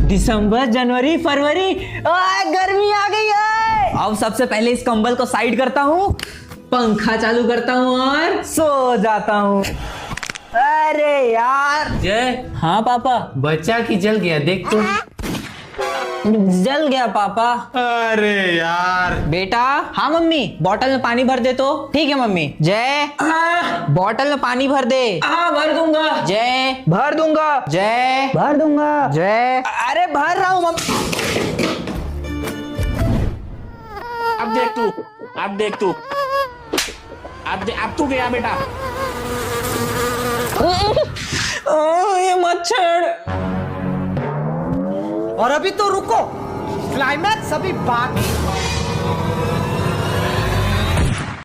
दिसंबर, जनवरी, फरवरी, गर्मी आ गई है। अब सबसे पहले इस कंबल को साइड करता हूँ, पंखा चालू करता हूँ और सो जाता हूँ। अरे यार। जय, हाँ पापा। बच्चा की जल गया, देख तो। जल गया पापा। अरे यार। बेटा। हाँ मम्मी, बॉटल में पानी भर दे तो। ठीक है मम्मी। जय, बॉटल में पानी भर दे। हाँ भर दूंगा। जय, भर दूंगा। जय, भर दूंगा। जय। अरे भर रहा हूँ मम्मी। अब देख तू, अब देख तू, अब तू गया बेटा। ये मच्छर। और अभी तो रुको, क्लाइमैक्स अभी बाकी।